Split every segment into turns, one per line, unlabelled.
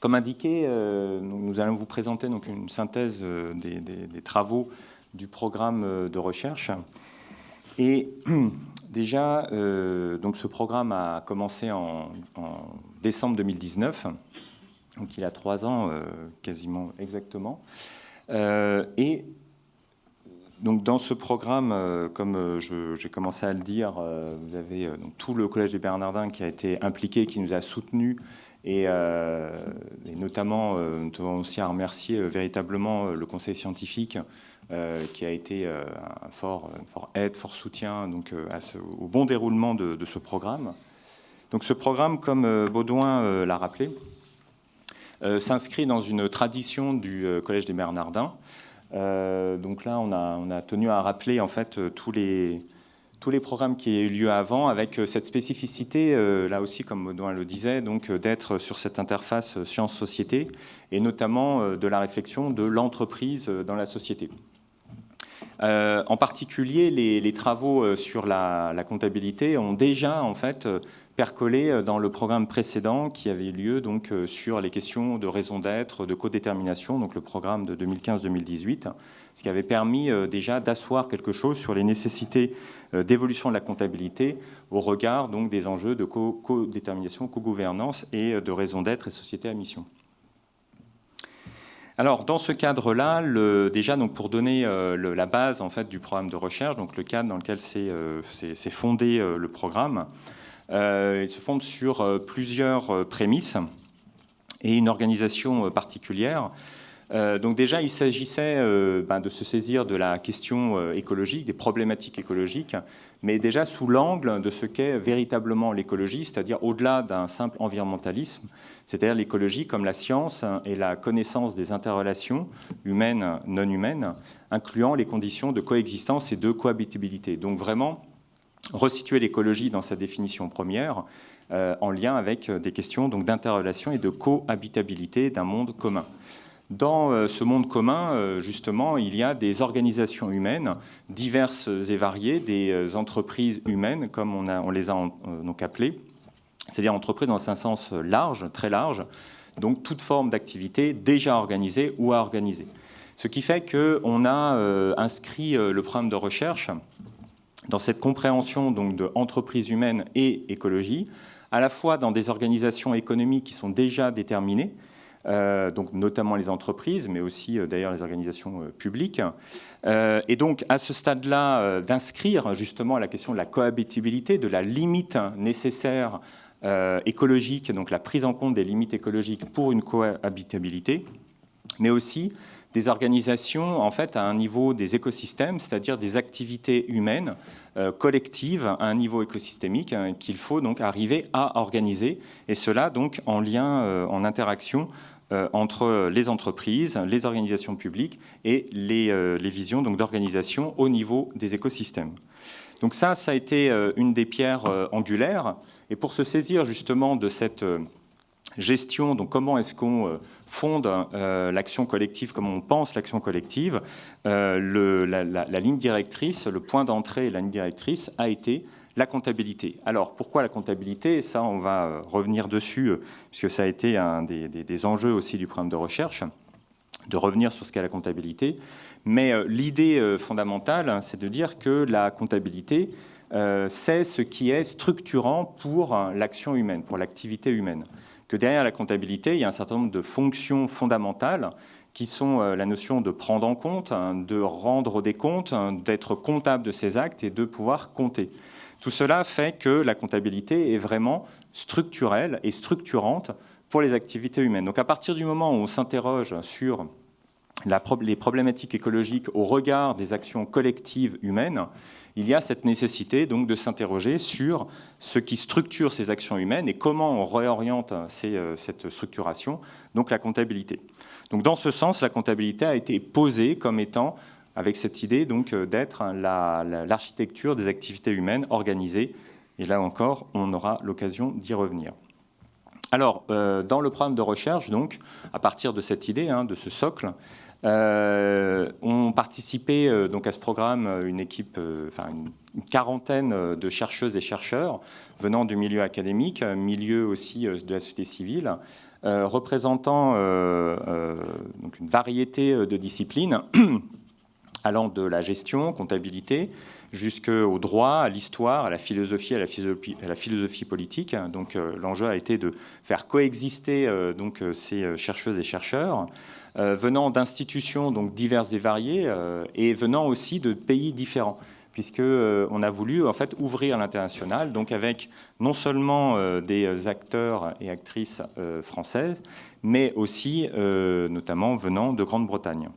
Comme indiqué, nous allons vous présenter donc une synthèse des travaux du programme de recherche. Et déjà, donc ce programme a commencé en décembre 2019, donc il a 3 ans quasiment exactement. Et donc dans ce programme, comme j'ai commencé à le dire, vous avez donc tout le Collège des Bernardins qui a été impliqué, qui nous a soutenus, et notamment, nous devons aussi à remercier véritablement le conseil scientifique qui a été un fort aide, fort soutien donc, au bon déroulement de ce programme. Donc ce programme, comme Baudouin l'a rappelé, s'inscrit dans une tradition du Collège des Bernardins. Donc là, on a tenu à rappeler en fait tous les programmes qui aient eu lieu avant, avec cette spécificité, là aussi, comme Baudouin le disait, donc d'être sur cette interface science-société, et notamment de la réflexion de l'entreprise dans la société. En particulier, les travaux sur la comptabilité ont déjà en fait percolé dans le programme précédent qui avait eu lieu donc sur les questions de raison d'être, de codétermination, donc le programme de 2015-2018, ce qui avait permis déjà d'asseoir quelque chose sur les nécessités d'évolution de la comptabilité au regard donc des enjeux de codétermination, co-gouvernance et de raison d'être et société à mission. Alors, dans ce cadre-là, déjà, donc, pour donner la base en fait, du programme de recherche, donc le cadre dans lequel s'est fondé le programme, il se fonde sur plusieurs prémices et une organisation particulière. Donc déjà, il s'agissait de se saisir de la question écologique, des problématiques écologiques, mais déjà sous l'angle de ce qu'est véritablement l'écologie, c'est-à-dire au-delà d'un simple environnementalisme, c'est-à-dire l'écologie comme la science et la connaissance des interrelations humaines, non humaines, incluant les conditions de coexistence et de cohabitabilité. Donc vraiment, resituer l'écologie dans sa définition première, en lien avec des questions d'interrelation et de cohabitabilité d'un monde commun. Dans ce monde commun, justement, il y a des organisations humaines diverses et variées, des entreprises humaines, comme on les a donc appelées, c'est-à-dire entreprises dans un sens large, très large, donc toute forme d'activité déjà organisée ou à organiser. Ce qui fait qu'on a inscrit le programme de recherche dans cette compréhension donc, de entreprises humaines et écologie, à la fois dans des organisations économiques qui sont déjà déterminées, donc notamment les entreprises, mais aussi d'ailleurs les organisations publiques. Et donc à ce stade-là, d'inscrire justement la question de la cohabitabilité, de la limite nécessaire écologique, donc la prise en compte des limites écologiques pour une cohabitabilité, mais aussi des organisations en fait à un niveau des écosystèmes, c'est-à-dire des activités humaines collectives à un niveau écosystémique qu'il faut donc arriver à organiser, et cela donc en lien, en interaction entre les entreprises, les organisations publiques et les visions d'organisation au niveau des écosystèmes. Donc ça a été une des pierres angulaires, et pour se saisir justement de cette gestion, donc comment est-ce qu'on fonde l'action collective, comment on pense l'action collective, la ligne directrice, le point d'entrée et la ligne directrice a été la comptabilité. Alors, pourquoi la comptabilité? Ça, on va revenir dessus, puisque ça a été un des enjeux aussi du programme de recherche, de revenir sur ce qu'est la comptabilité. Mais l'idée fondamentale, c'est de dire que la comptabilité, c'est ce qui est structurant pour l'action humaine, pour l'activité humaine. Que derrière la comptabilité, il y a un certain nombre de fonctions fondamentales qui sont la notion de prendre en compte, de rendre des comptes, d'être comptable de ses actes et de pouvoir compter. Tout cela fait que la comptabilité est vraiment structurelle et structurante pour les activités humaines. Donc à partir du moment où on s'interroge sur les problématiques écologiques au regard des actions collectives humaines, il y a cette nécessité donc de s'interroger sur ce qui structure ces actions humaines et comment on réoriente cette structuration, donc la comptabilité. Donc dans ce sens, la comptabilité a été posée comme étant, avec cette idée donc d'être l'architecture des activités humaines organisées. Et là encore, on aura l'occasion d'y revenir. Alors, dans le programme de recherche, donc, à partir de cette idée, de ce socle, Ont participé donc à ce programme une quarantaine de chercheuses et chercheurs venant du milieu académique, milieu aussi de la société civile, représentant donc une variété de disciplines allant de la gestion, comptabilité, jusqu'au droit, à l'histoire, à la philosophie, à la philosophie politique. Donc l'enjeu a été de faire coexister ces chercheuses et chercheurs, venant d'institutions donc diverses et variées, et venant aussi de pays différents, puisqu'on a voulu en fait ouvrir l'international, donc avec non seulement des acteurs et actrices françaises, mais aussi notamment venant de Grande-Bretagne.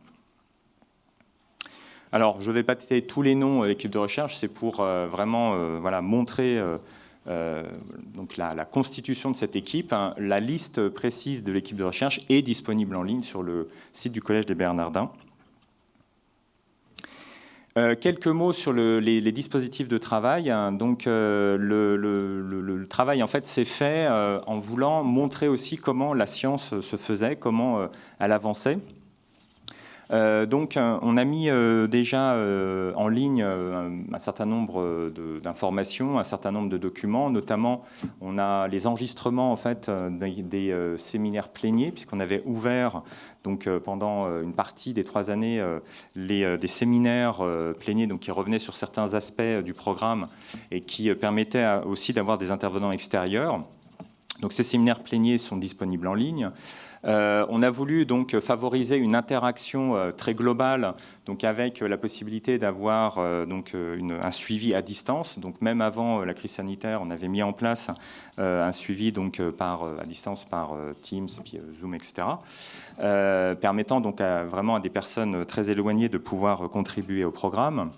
Alors, je ne vais pas citer tous les noms de l'équipe de recherche, c'est pour vraiment montrer donc la constitution de cette équipe. Hein. La liste précise de l'équipe de recherche est disponible en ligne sur le site du Collège des Bernardins. Quelques mots sur les dispositifs de travail. Hein. Donc, le travail en fait s'est fait en voulant montrer aussi comment la science se faisait, comment elle avançait. Donc, on a mis déjà en ligne un certain nombre d'informations, un certain nombre de documents. Notamment, on a les enregistrements en fait des séminaires pléniers, puisqu'on avait ouvert donc pendant une partie des 3 années des séminaires pléniers, donc qui revenaient sur certains aspects du programme et qui permettaient aussi d'avoir des intervenants extérieurs. Donc, ces séminaires pléniers sont disponibles en ligne. On a voulu donc favoriser une interaction très globale, donc avec la possibilité d'avoir un suivi à distance. Donc même avant la crise sanitaire, on avait mis en place un suivi donc à distance par Teams, puis Zoom, etc. Permettant donc vraiment à des personnes très éloignées de pouvoir contribuer au programme.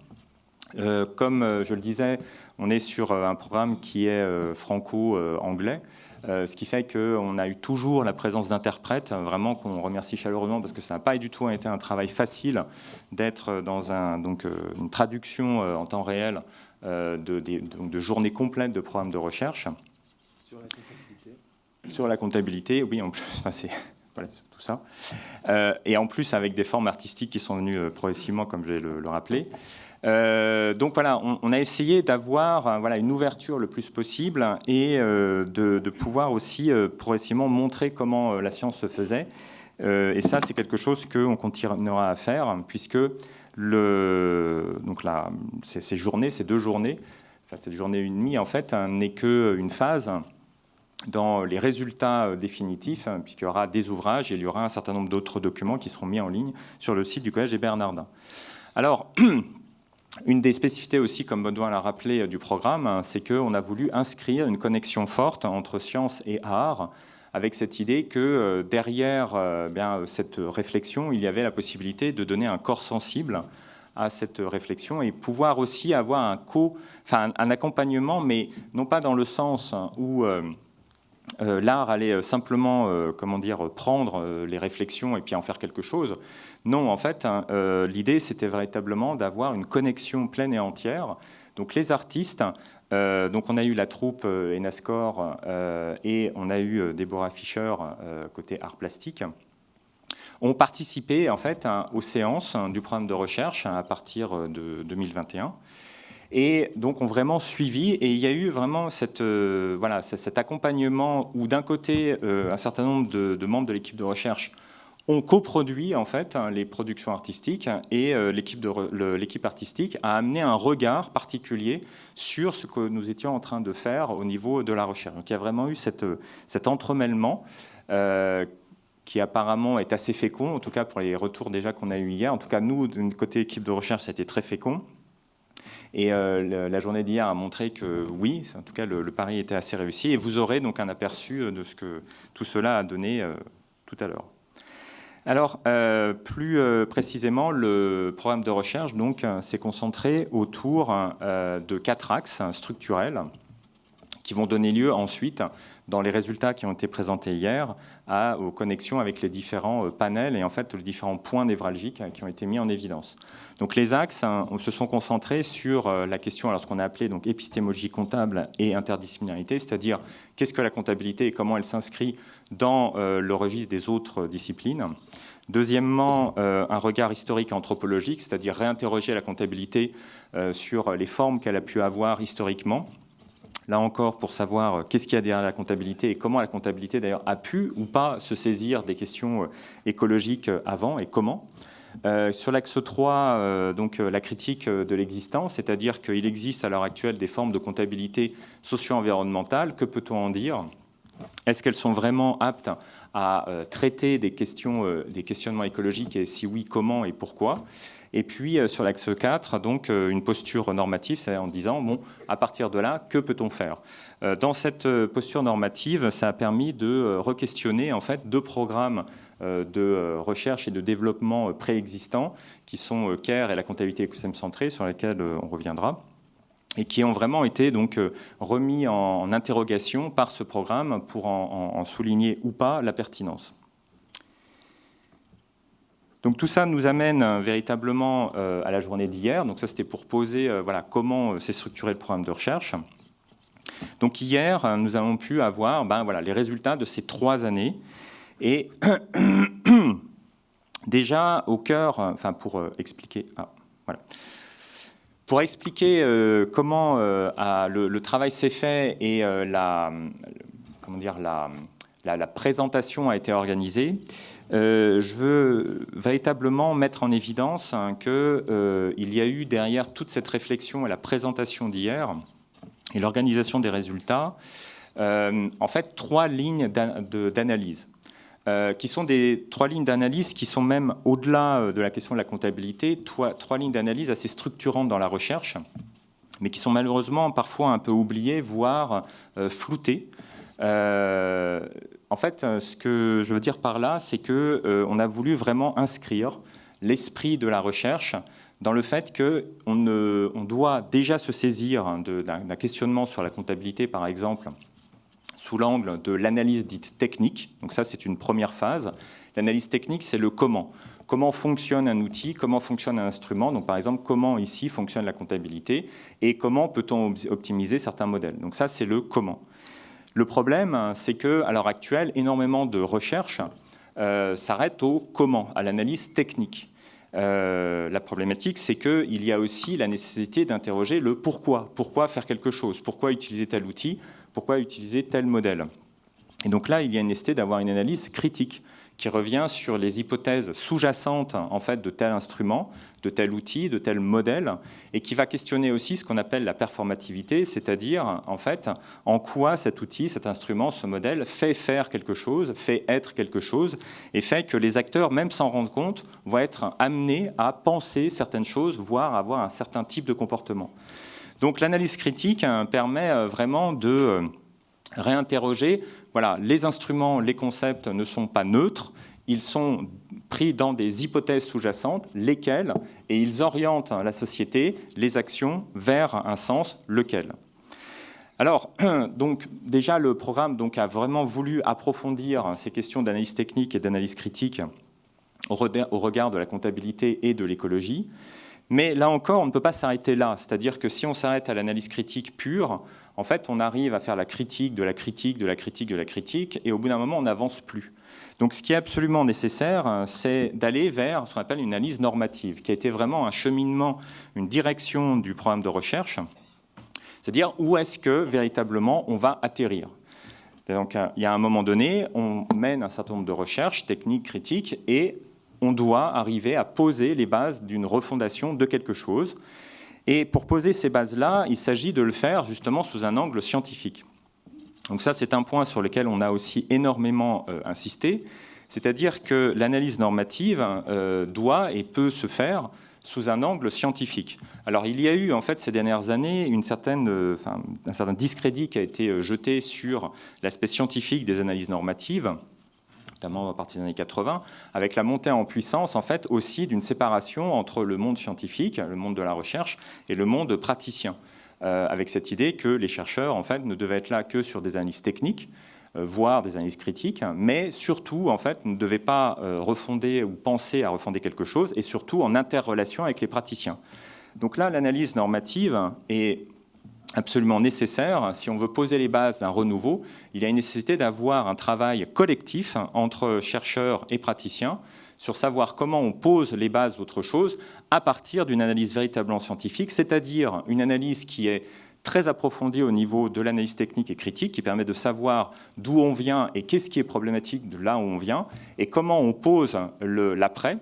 Comme je le disais, on est sur un programme qui est franco-anglais. Ce qui fait qu'on a eu toujours la présence d'interprètes, vraiment qu'on remercie chaleureusement parce que ça n'a pas du tout été un travail facile d'être dans une traduction en temps réel de journées complètes de programmes de recherche.
Sur la comptabilité.
Sur la comptabilité, oui, en plus, c'est tout ça. Et en plus, avec des formes artistiques qui sont venues progressivement, comme je vais le rappeler. Donc voilà, on a essayé d'avoir une ouverture le plus possible et de pouvoir aussi progressivement montrer comment la science se faisait. Et ça, c'est quelque chose qu'on continuera à faire, puisque ces 2 journées, enfin cette journée et demie, en fait, n'est qu'une phase dans les résultats définitifs, puisqu'il y aura des ouvrages et il y aura un certain nombre d'autres documents qui seront mis en ligne sur le site du Collège des Bernardins. Alors, une des spécificités aussi, comme Baudouin l'a rappelé, du programme, c'est qu'on a voulu inscrire une connexion forte entre science et art, avec cette idée que derrière cette réflexion, il y avait la possibilité de donner un corps sensible à cette réflexion et pouvoir aussi avoir un accompagnement, mais non pas dans le sens où l'art allait simplement prendre les réflexions et puis en faire quelque chose. Non, en fait, l'idée, c'était véritablement d'avoir une connexion pleine et entière. Donc les artistes, donc on a eu la troupe Enascor et on a eu Déborah Fischer côté art plastique, ont participé en fait aux séances du programme de recherche à partir de 2021. Et donc ont vraiment suivi, et il y a eu vraiment cet accompagnement où d'un côté, un certain nombre de membres de l'équipe de recherche ont coproduit en fait les productions artistiques, et l'équipe artistique a amené un regard particulier sur ce que nous étions en train de faire au niveau de la recherche. Donc il y a vraiment eu cet entremêlement qui apparemment est assez fécond, en tout cas pour les retours déjà qu'on a eu hier. En tout cas, nous, de notre côté équipe de recherche, ça a été très fécond. Et la journée d'hier a montré que oui, en tout cas le pari était assez réussi. Et vous aurez donc un aperçu de ce que tout cela a donné tout à l'heure. Alors, plus précisément, le programme de recherche s'est concentré autour de 4 axes structurels qui vont donner lieu ensuite, dans les résultats qui ont été présentés hier, aux connexions avec les différents panels et en fait les différents points névralgiques qui ont été mis en évidence. Donc les axes se sont concentrés sur la question, alors ce qu'on a appelé donc épistémologie comptable et interdisciplinarité, c'est-à-dire qu'est-ce que la comptabilité et comment elle s'inscrit dans le registre des autres disciplines. Deuxièmement, un regard historique et anthropologique, c'est-à-dire réinterroger la comptabilité sur les formes qu'elle a pu avoir historiquement. Là encore, pour savoir qu'est-ce qu'il y a derrière la comptabilité et comment la comptabilité d'ailleurs a pu ou pas se saisir des questions écologiques avant et comment. Sur l'axe 3, donc la critique de l'existence, c'est-à-dire qu'il existe à l'heure actuelle des formes de comptabilité socio-environnementale. Que peut-on en dire? Est-ce qu'elles sont vraiment aptes à traiter des questionnements écologiques, et si oui, comment et pourquoi? Et puis sur l'axe 4, donc une posture normative, c'est en disant, bon, à partir de là, que peut-on faire? Dans cette posture normative, ça a permis de re-questionner en fait 2 programmes de recherche et de développement préexistants, qui sont CARE et la comptabilité écosystème centrée, sur lesquels on reviendra, et qui ont vraiment été donc remis en interrogation par ce programme pour en souligner ou pas la pertinence. Donc tout ça nous amène véritablement à la journée d'hier. Donc ça, c'était pour poser voilà, comment s'est structuré le programme de recherche. Donc hier, nous avons pu avoir voilà, les résultats de ces 3 années. Et déjà au cœur, enfin pour expliquer... voilà. Pour expliquer comment le travail s'est fait et la présentation a été organisée, je veux véritablement mettre en évidence qu'il y a eu derrière toute cette réflexion et la présentation d'hier et l'organisation des résultats, en fait 3 lignes d'analyse. Qui sont des 3 lignes d'analyse qui sont même au-delà de la question de la comptabilité, 3 lignes d'analyse assez structurantes dans la recherche, mais qui sont malheureusement parfois un peu oubliées, voire floutées. En fait, ce que je veux dire par là, c'est qu'on a voulu vraiment inscrire l'esprit de la recherche dans le fait qu'on doit déjà se saisir d'un questionnement sur la comptabilité, par exemple, sous l'angle de l'analyse dite technique. Donc ça, c'est une première phase. L'analyse technique, c'est le comment. Comment fonctionne un outil, comment fonctionne un instrument. Donc par exemple, comment ici fonctionne la comptabilité et comment peut-on optimiser certains modèles. Donc ça, c'est le comment. Le problème, c'est qu'à l'heure actuelle, énormément de recherches s'arrêtent au comment, à l'analyse technique. La problématique, c'est qu'il y a aussi la nécessité d'interroger le pourquoi. Pourquoi faire quelque chose? Pourquoi utiliser tel outil? Pourquoi utiliser tel modèle? Et donc là, il y a une nécessité d'avoir une analyse critique qui revient sur les hypothèses sous-jacentes en fait, de tel instrument, de tel outil, de tel modèle, et qui va questionner aussi ce qu'on appelle la performativité, c'est-à-dire en fait en quoi cet outil, cet instrument, ce modèle fait faire quelque chose, fait être quelque chose, et fait que les acteurs, même sans rendre compte, vont être amenés à penser certaines choses, voire avoir un certain type de comportement. Donc l'analyse critique permet vraiment de réinterroger, voilà, les instruments, les concepts ne sont pas neutres, ils sont pris dans des hypothèses sous-jacentes, lesquelles, et ils orientent la société, les actions, vers un sens, lequel. Alors, donc, déjà, le programme donc, a vraiment voulu approfondir ces questions d'analyse technique et d'analyse critique au regard de la comptabilité et de l'écologie. Mais là encore, on ne peut pas s'arrêter là. C'est-à-dire que si on s'arrête à l'analyse critique pure, en fait, on arrive à faire la critique de la critique, de la critique, de la critique, et au bout d'un moment, on n'avance plus. Donc ce qui est absolument nécessaire, c'est d'aller vers ce qu'on appelle une analyse normative, qui a été vraiment un cheminement, une direction du programme de recherche, c'est-à-dire où est-ce que véritablement on va atterrir. Donc il y a un moment donné, on mène un certain nombre de recherches techniques, critiques, et on doit arriver à poser les bases d'une refondation de quelque chose. Et pour poser ces bases-là, il s'agit de le faire justement sous un angle scientifique. Donc ça, c'est un point sur lequel on a aussi énormément insisté, c'est-à-dire que l'analyse normative doit et peut se faire sous un angle scientifique. Alors il y a eu en fait ces dernières années un certain discrédit qui a été jeté sur l'aspect scientifique des analyses normatives, notamment à partir des années 80, avec la montée en puissance en fait aussi d'une séparation entre le monde scientifique, le monde de la recherche, et le monde praticien. Avec cette idée que les chercheurs en fait, ne devaient être là que sur des analyses techniques, voire des analyses critiques, mais surtout en fait, ne devaient pas refonder ou penser à refonder quelque chose, et surtout en interrelation avec les praticiens. Donc là, l'analyse normative est absolument nécessaire. Si on veut poser les bases d'un renouveau, il y a une nécessité d'avoir un travail collectif entre chercheurs et praticiens sur savoir comment on pose les bases d'autre chose à partir d'une analyse véritablement scientifique, c'est-à-dire une analyse qui est très approfondie au niveau de l'analyse technique et critique, qui permet de savoir d'où on vient et qu'est-ce qui est problématique de là où on vient, et comment on pose l'après,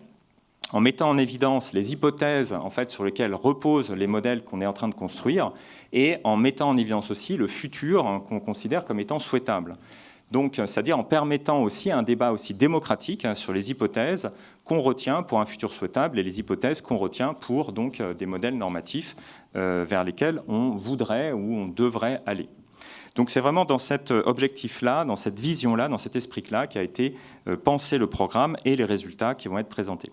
en mettant en évidence les hypothèses en fait, sur lesquelles reposent les modèles qu'on est en train de construire, et en mettant en évidence aussi le futur qu'on considère comme étant souhaitable. Donc, c'est-à-dire en permettant aussi un débat aussi démocratique sur les hypothèses qu'on retient pour un futur souhaitable et les hypothèses qu'on retient pour donc, des modèles normatifs vers lesquels on voudrait ou on devrait aller. Donc c'est vraiment dans cet objectif-là, dans cette vision-là, dans cet esprit-là qu'a été pensé le programme et les résultats qui vont être présentés.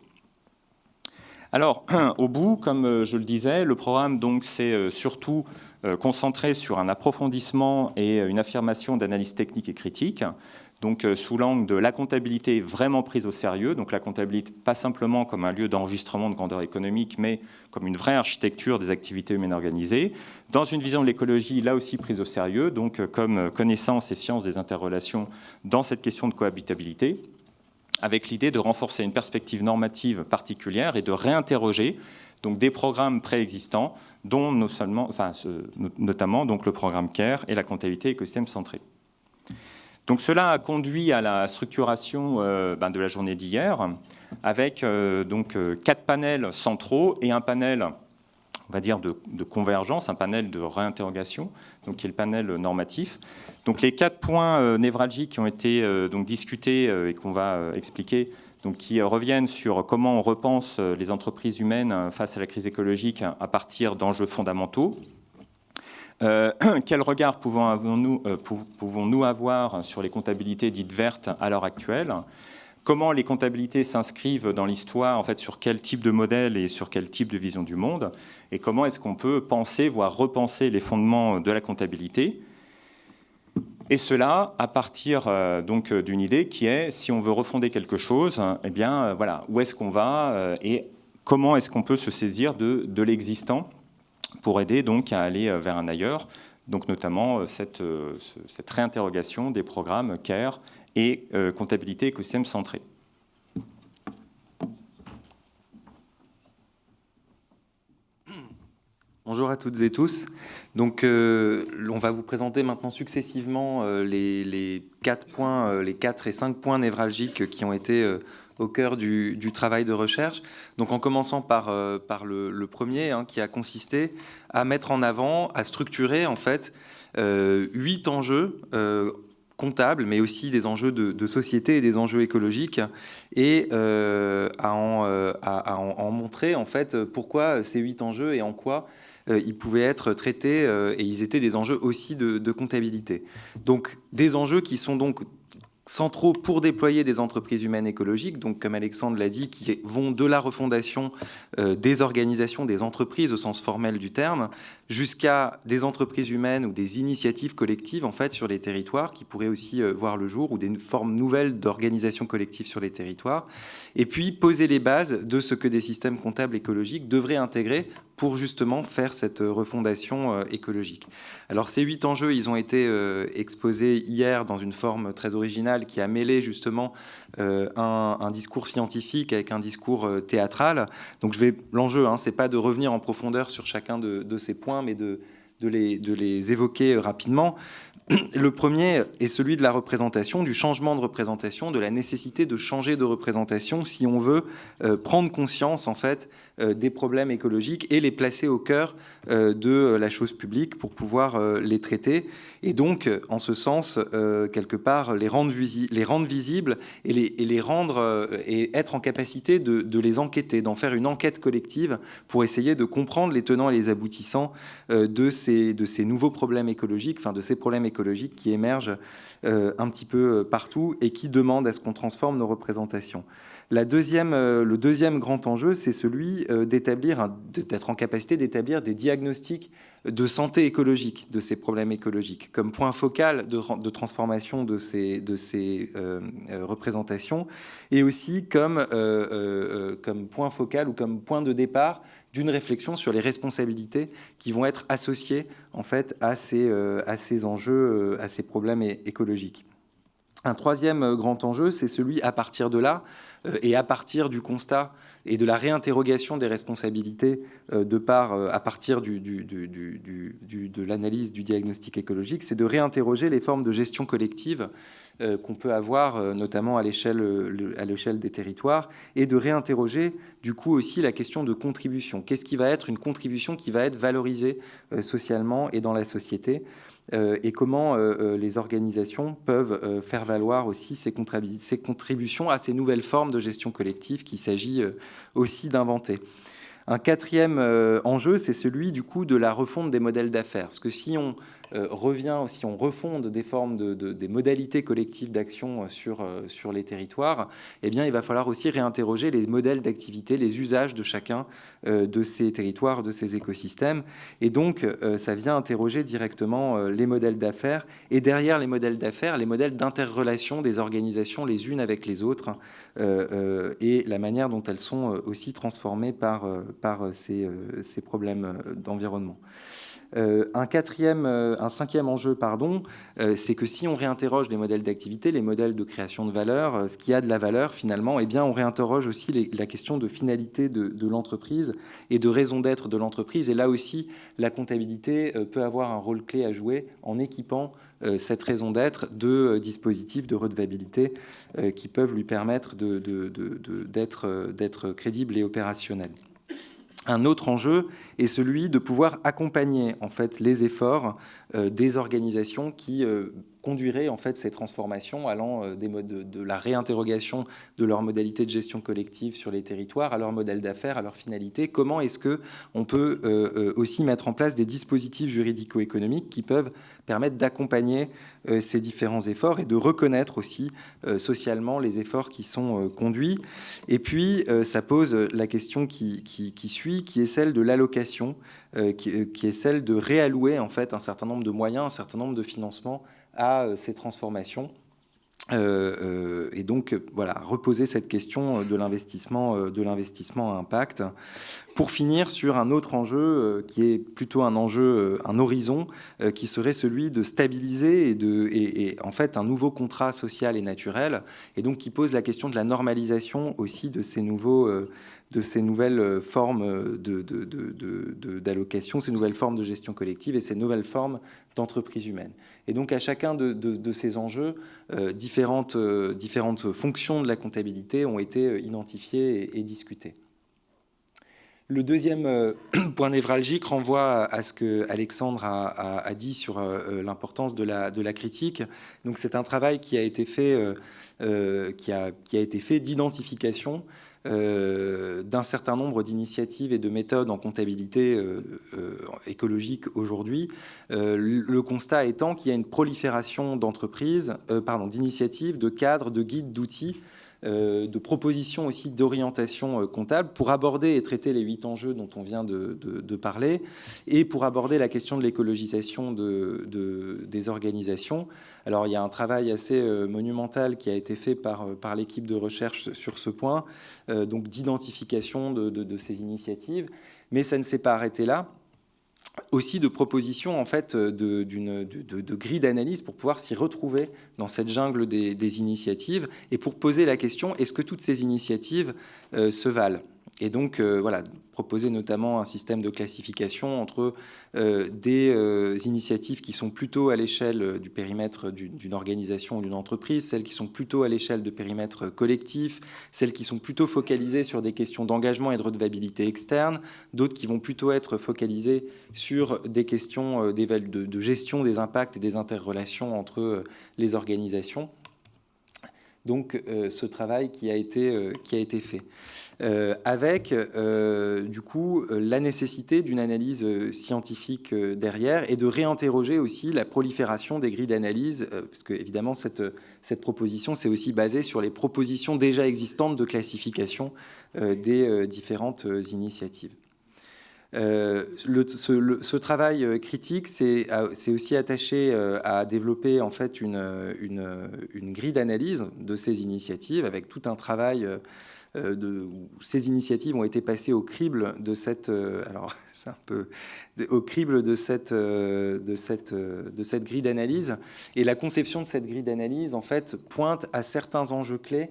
Alors, au bout, comme je le disais, le programme donc c'est surtout concentré sur un approfondissement et une affirmation d'analyse technique et critique, donc sous l'angle de la comptabilité vraiment prise au sérieux, donc la comptabilité pas simplement comme un lieu d'enregistrement de grandeur économique, mais comme une vraie architecture des activités humaines organisées, dans une vision de l'écologie là aussi prise au sérieux, donc comme connaissance et science des interrelations dans cette question de cohabitabilité, avec l'idée de renforcer une perspective normative particulière et de réinterroger donc, des programmes préexistants, dont notamment donc, le programme CARE et la comptabilité écosystème centrée. Donc, cela a conduit à la structuration de la journée d'hier, avec donc, 4 panels centraux et un panel, on va dire, de convergence, un panel de réinterrogation, donc, qui est le panel normatif. Donc, les 4 points névralgiques qui ont été donc, discutés et qu'on va expliquer, donc, qui reviennent sur comment on repense les entreprises humaines face à la crise écologique à partir d'enjeux fondamentaux. Quel regard pouvons-nous avoir sur les comptabilités dites vertes à l'heure actuelle ? Comment les comptabilités s'inscrivent dans l'histoire, en fait, sur quel type de modèle et sur quel type de vision du monde ? Et comment est-ce qu'on peut penser, voire repenser les fondements de la comptabilité ? Et cela à partir donc d'une idée qui est, si on veut refonder quelque chose, eh bien, voilà, où est-ce qu'on va et comment est-ce qu'on peut se saisir de l'existant pour aider donc à aller vers un ailleurs, donc notamment cette réinterrogation des programmes CARE et comptabilité écosystème centré.
Bonjour à toutes et tous. Donc, on va vous présenter maintenant successivement les 4 points, les 4 et 5 points névralgiques qui ont été au cœur du travail de recherche. Donc, en commençant par le premier, qui a consisté à mettre en avant, à structurer en fait 8 enjeux comptables, mais aussi des enjeux de société et des enjeux écologiques, et à en montrer en fait pourquoi ces 8 enjeux et en quoi ils pouvaient être traités et ils étaient des enjeux aussi de comptabilité. Donc des enjeux qui sont donc centraux pour déployer des entreprises humaines écologiques, donc comme Alexandre l'a dit, qui vont de la refondation des organisations, des entreprises au sens formel du terme, jusqu'à des entreprises humaines ou des initiatives collectives en fait sur les territoires qui pourraient aussi voir le jour, ou des formes nouvelles d'organisation collective sur les territoires, et puis poser les bases de ce que des systèmes comptables écologiques devraient intégrer pour justement faire cette refondation écologique. Alors ces 8 enjeux, ils ont été exposés hier dans une forme très originale qui a mêlé justement un discours scientifique avec un discours théâtral. Donc l'enjeu, c'est pas de revenir en profondeur sur chacun de ces points, mais de les évoquer rapidement. Le premier est celui de la représentation, du changement de représentation, de la nécessité de changer de représentation si on veut prendre conscience en fait des problèmes écologiques et les placer au cœur de la chose publique pour pouvoir les traiter. Et donc, en ce sens, quelque part, les rendre visibles et les rendre et être en capacité de les enquêter, d'en faire une enquête collective pour essayer de comprendre les tenants et les aboutissants de ces nouveaux problèmes écologiques, enfin de ces problèmes écologiques qui émergent un petit peu partout et qui demandent à ce qu'on transforme nos représentations. Le deuxième grand enjeu, c'est celui d'être en capacité d'établir des diagnostics de santé écologique de ces problèmes écologiques, comme point focal de transformation de ces représentations, et aussi comme point focal ou comme point de départ d'une réflexion sur les responsabilités qui vont être associées en fait à ces enjeux, à ces problèmes écologiques. Un troisième grand enjeu, c'est celui, à partir de là, et à partir du constat et de la réinterrogation des responsabilités à partir de l'analyse du diagnostic écologique, c'est de réinterroger les formes de gestion collective qu'on peut avoir, notamment à l'échelle des territoires, et de réinterroger du coup aussi la question de contribution. Qu'est-ce qui va être une contribution qui va être valorisée socialement et dans la société, et comment les organisations peuvent faire valoir aussi ces contributions à ces nouvelles formes de gestion collective qu'il s'agit aussi d'inventer. Un quatrième enjeu, c'est celui du coup de la refonte des modèles d'affaires. Parce que si on refonde des formes des modalités collectives d'action sur les territoires, eh bien, il va falloir aussi réinterroger les modèles d'activité, les usages de chacun de ces territoires, de ces écosystèmes. Et donc, ça vient interroger directement les modèles d'affaires. Et derrière les modèles d'affaires, les modèles d'interrelation des organisations les unes avec les autres, et la manière dont elles sont aussi transformées par ces problèmes d'environnement. Un cinquième enjeu, c'est que si on réinterroge les modèles d'activité, les modèles de création de valeur, ce qui a de la valeur finalement, eh bien, on réinterroge aussi la question de finalité de l'entreprise et de raison d'être de l'entreprise. Et là aussi, la comptabilité peut avoir un rôle clé à jouer en équipant cette raison d'être de dispositifs de redevabilité qui peuvent lui permettre d'être crédible et opérationnel. Un autre enjeu est celui de pouvoir accompagner en fait les efforts des organisations qui conduiraient en fait ces transformations allant de la réinterrogation de leurs modalités de gestion collective sur les territoires à leur modèle d'affaires, à leur finalité. Comment est-ce que on peut aussi mettre en place des dispositifs juridico-économiques qui peuvent permettre d'accompagner ces différents efforts et de reconnaître aussi socialement les efforts qui sont conduits. Et puis, ça pose la question qui suit, qui est celle de l'allocation, qui est celle de réallouer en fait un certain nombre de moyens, un certain nombre de financements à ces transformations. Et donc, voilà, reposer cette question de l'investissement à impact. Pour finir sur un autre enjeu qui est plutôt un horizon, qui serait celui de stabiliser et en fait un nouveau contrat social et naturel, et donc qui pose la question de la normalisation aussi de ces nouvelles formes d'allocation, ces nouvelles formes de gestion collective et ces nouvelles formes d'entreprise humaine. Et donc à chacun de ces enjeux, différentes fonctions de la comptabilité ont été identifiées et discutées. Le deuxième point névralgique renvoie à ce que Alexandre a dit sur l'importance de la critique. Donc c'est un travail qui a été fait, d'identification d'un certain nombre d'initiatives et de méthodes en comptabilité écologique aujourd'hui. Le constat étant qu'il y a une prolifération d'initiatives, de cadres, de guides, d'outils, de propositions aussi d'orientation comptable pour aborder et traiter les 8 enjeux dont on vient de parler et pour aborder la question de l'écologisation des organisations. Alors il y a un travail assez monumental qui a été fait par l'équipe de recherche sur ce point, donc d'identification de ces initiatives, mais ça ne s'est pas arrêté là. Aussi de propositions en fait de grilles d'analyse pour pouvoir s'y retrouver dans cette jungle des initiatives et pour poser la question, est-ce que toutes ces initiatives se valent ? Et donc, voilà, proposer notamment un système de classification entre des initiatives qui sont plutôt à l'échelle du périmètre d'une organisation ou d'une entreprise, celles qui sont plutôt à l'échelle de périmètre collectif, celles qui sont plutôt focalisées sur des questions d'engagement et de redevabilité externe, d'autres qui vont plutôt être focalisées sur des questions de gestion des impacts et des interrelations entre les organisations. Donc, ce travail qui a été fait. Avec du coup la nécessité d'une analyse scientifique derrière et de réinterroger aussi la prolifération des grilles d'analyse, parce que évidemment cette proposition s'est aussi basée sur les propositions déjà existantes de classification des différentes initiatives. Ce travail critique s'est aussi attaché à développer en fait une grille d'analyse de ces initiatives avec tout un travail où ces initiatives ont été passées au crible de cette grille d'analyse, et la conception de cette grille d'analyse en fait pointe à certains enjeux clés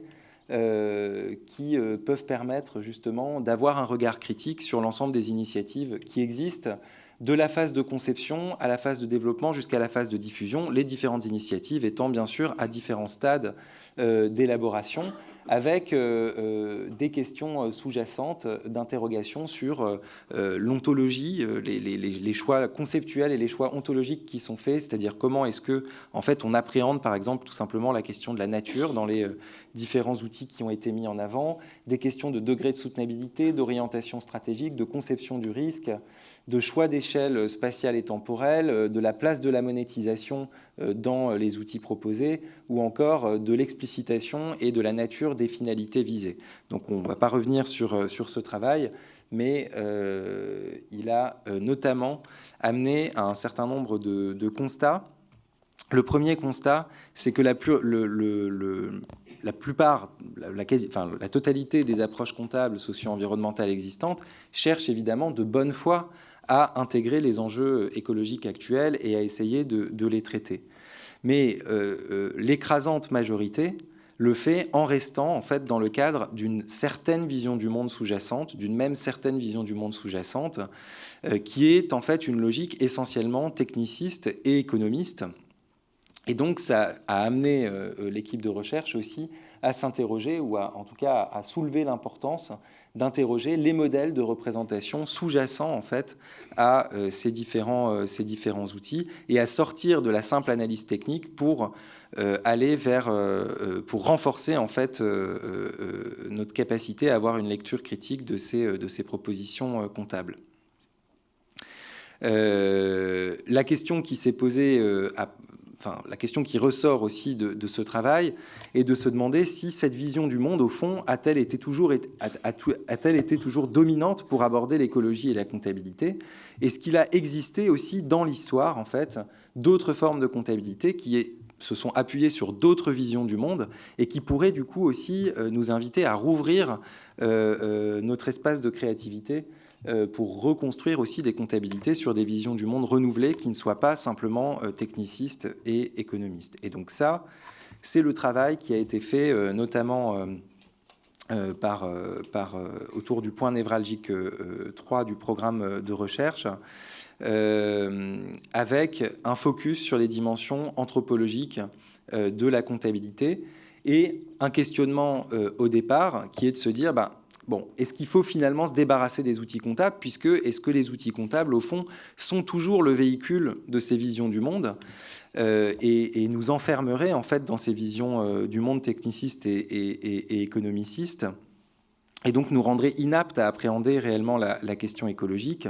qui peuvent permettre justement d'avoir un regard critique sur l'ensemble des initiatives qui existent, de la phase de conception à la phase de développement jusqu'à la phase de diffusion, les différentes initiatives étant bien sûr à différents stades d'élaboration, avec des questions sous-jacentes d'interrogation sur l'ontologie, les choix conceptuels et les choix ontologiques qui sont faits, c'est-à-dire comment est-ce que, en fait, on appréhende, par exemple, tout simplement la question de la nature dans les différents outils qui ont été mis en avant, des questions de degré de soutenabilité, d'orientation stratégique, de conception du risque, de choix d'échelle spatiale et temporelle, de la place de la monétisation dans les outils proposés, ou encore de l'explicitation et de la nature des finalités visées. Donc on ne va pas revenir sur ce travail, mais il a notamment amené à un certain nombre de constats. Le premier constat, c'est que la totalité des approches comptables socio-environnementales existantes cherchent évidemment de bonne foi à intégrer les enjeux écologiques actuels et à essayer de les traiter. Mais l'écrasante majorité le fait en restant en fait dans le cadre d'une certaine vision du monde sous-jacente, d'une même certaine vision du monde sous-jacente, qui est en fait une logique essentiellement techniciste et économiste. Et donc ça a amené l'équipe de recherche aussi à s'interroger, ou en tout cas à soulever l'importance d'interroger les modèles de représentation sous-jacents en fait à ces différents outils, et à sortir de la simple analyse technique pour aller pour renforcer en fait notre capacité à avoir une lecture critique de ces propositions comptables. La question qui s'est posée la question qui ressort aussi de ce travail est de se demander si cette vision du monde, au fond, a-t-elle été toujours dominante pour aborder l'écologie et la comptabilité? Est-ce qu'il a existé aussi dans l'histoire, en fait, d'autres formes de comptabilité qui se sont appuyées sur d'autres visions du monde et qui pourraient du coup aussi nous inviter à rouvrir notre espace de créativité pour reconstruire aussi des comptabilités sur des visions du monde renouvelées qui ne soient pas simplement technicistes et économistes. Et donc ça, c'est le travail qui a été fait notamment autour du point névralgique 3 du programme de recherche, avec un focus sur les dimensions anthropologiques de la comptabilité et un questionnement au départ qui est de se dire bon, est-ce qu'il faut finalement se débarrasser des outils comptables, puisque est-ce que les outils comptables, au fond, sont toujours le véhicule de ces visions du monde et nous enfermeraient en fait dans ces visions du monde techniciste et économiciste, et donc nous rendraient inaptes à appréhender réellement la question écologique.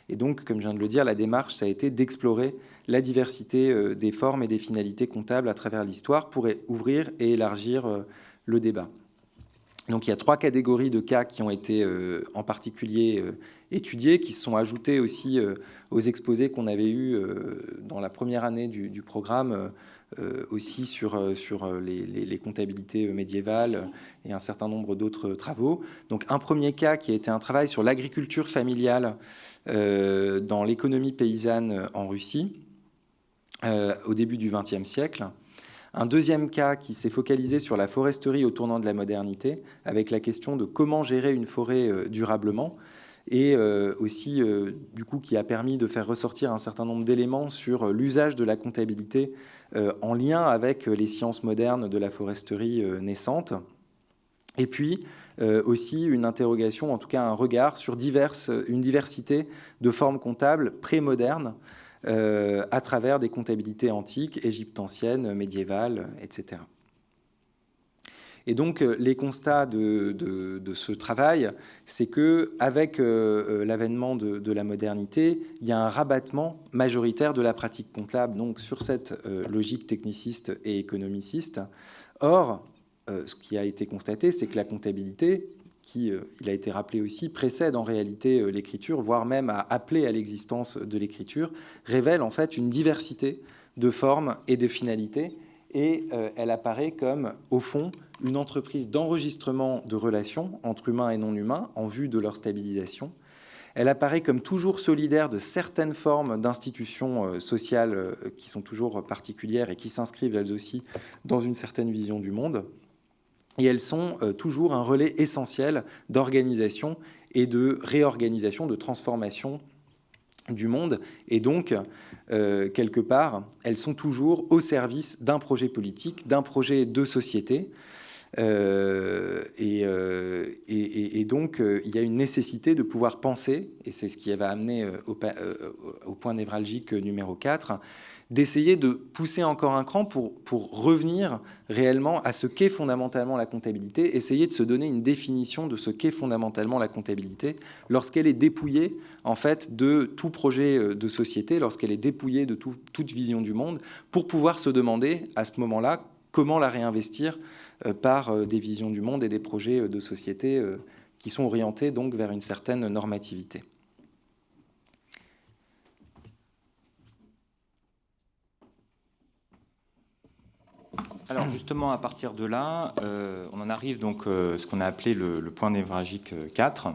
Et donc, comme je viens de le dire, la démarche, ça a été d'explorer la diversité des formes et des finalités comptables à travers l'histoire pour ouvrir et élargir le débat. Donc il y a 3 catégories de cas qui ont été en particulier étudiés, qui se sont ajoutés aussi aux exposés qu'on avait eus dans la première année du programme, aussi sur les comptabilités médiévales et un certain nombre d'autres travaux. Donc un premier cas qui a été un travail sur l'agriculture familiale dans l'économie paysanne en Russie au début du XXe siècle. Un deuxième cas qui s'est focalisé sur la foresterie au tournant de la modernité, avec la question de comment gérer une forêt durablement, et aussi du coup qui a permis de faire ressortir un certain nombre d'éléments sur l'usage de la comptabilité en lien avec les sciences modernes de la foresterie naissante. Et puis aussi une interrogation, en tout cas un regard sur une diversité de formes comptables pré-modernes, à travers des comptabilités antiques, égyptiennes, médiévales, etc. Et donc, les constats de ce travail, c'est qu'avec l'avènement de la modernité, il y a un rabattement majoritaire de la pratique comptable donc, sur cette logique techniciste et économiciste. Or, ce qui a été constaté, c'est que la comptabilité, qui, il a été rappelé aussi, précède en réalité l'écriture, voire même a appelé à l'existence de l'écriture, révèle en fait une diversité de formes et de finalités, et elle apparaît comme, au fond, une entreprise d'enregistrement de relations entre humains et non humains en vue de leur stabilisation. Elle apparaît comme toujours solidaire de certaines formes d'institutions sociales qui sont toujours particulières et qui s'inscrivent elles aussi dans une certaine vision du monde. et elles sont toujours un relais essentiel d'organisation et de réorganisation, de transformation du monde. Et donc, quelque part, elles sont toujours au service d'un projet politique, d'un projet de société. Et donc, il y a une nécessité de pouvoir penser, et c'est ce qui va amener au point névralgique numéro 4, d'essayer de pousser encore un cran pour revenir réellement à ce qu'est fondamentalement la comptabilité, essayer de se donner une définition de ce qu'est fondamentalement la comptabilité lorsqu'elle est dépouillée en fait de tout projet de société, lorsqu'elle est dépouillée de toute vision du monde, pour pouvoir se demander à ce moment-là comment la réinvestir par des visions du monde et des projets de société qui sont orientés donc vers une certaine normativité.
Alors justement, à partir de là, on en arrive donc à ce qu'on a appelé le point névralgique 4.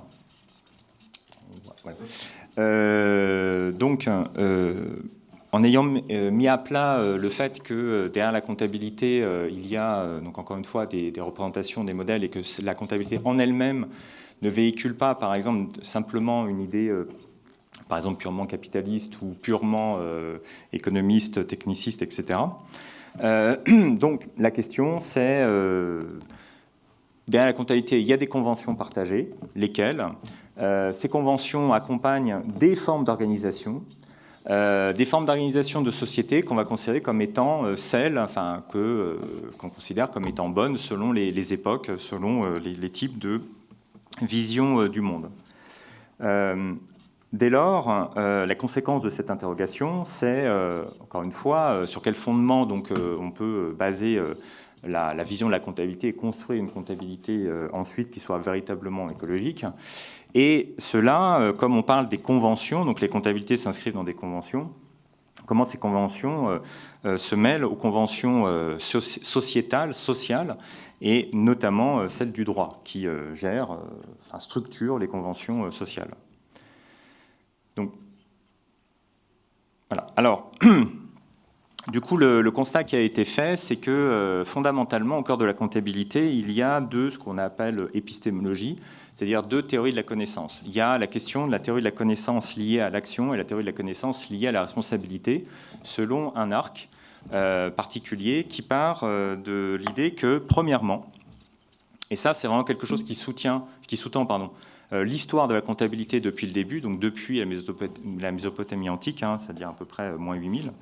Voilà. En ayant mis à plat le fait que derrière la comptabilité, il y a donc encore une fois des représentations, des modèles, et que la comptabilité en elle-même ne véhicule pas, par exemple, simplement une idée, par exemple, purement capitaliste ou purement économiste, techniciste, etc. Donc la question, c'est derrière la comptabilité, il y a des conventions partagées, lesquelles ces conventions accompagnent des formes d'organisation, de société qu'on va considérer comme étant celles, enfin, qu'on considère comme étant bonnes selon les époques, selon les types de vision du monde. Dès lors, la conséquence de cette interrogation, c'est, encore une fois, sur quel fondement donc, on peut baser la vision de la comptabilité et construire une comptabilité ensuite qui soit véritablement écologique. Et cela, comme on parle des conventions, donc les comptabilités s'inscrivent dans des conventions, comment ces conventions se mêlent aux conventions sociétales, sociales, et notamment celles du droit, qui structure les conventions sociales. Donc, voilà. Alors, du coup, le constat qui a été fait, c'est que fondamentalement, au cœur de la comptabilité, il y a ce qu'on appelle épistémologie, c'est-à-dire deux théories de la connaissance. Il y a la question de la théorie de la connaissance liée à l'action et la théorie de la connaissance liée à la responsabilité, selon un arc particulier qui part de l'idée que, premièrement, et ça c'est vraiment quelque chose qui sous-tend l'histoire de la comptabilité depuis le début, donc depuis la Mésopotamie antique, c'est-à-dire à peu près moins 8000,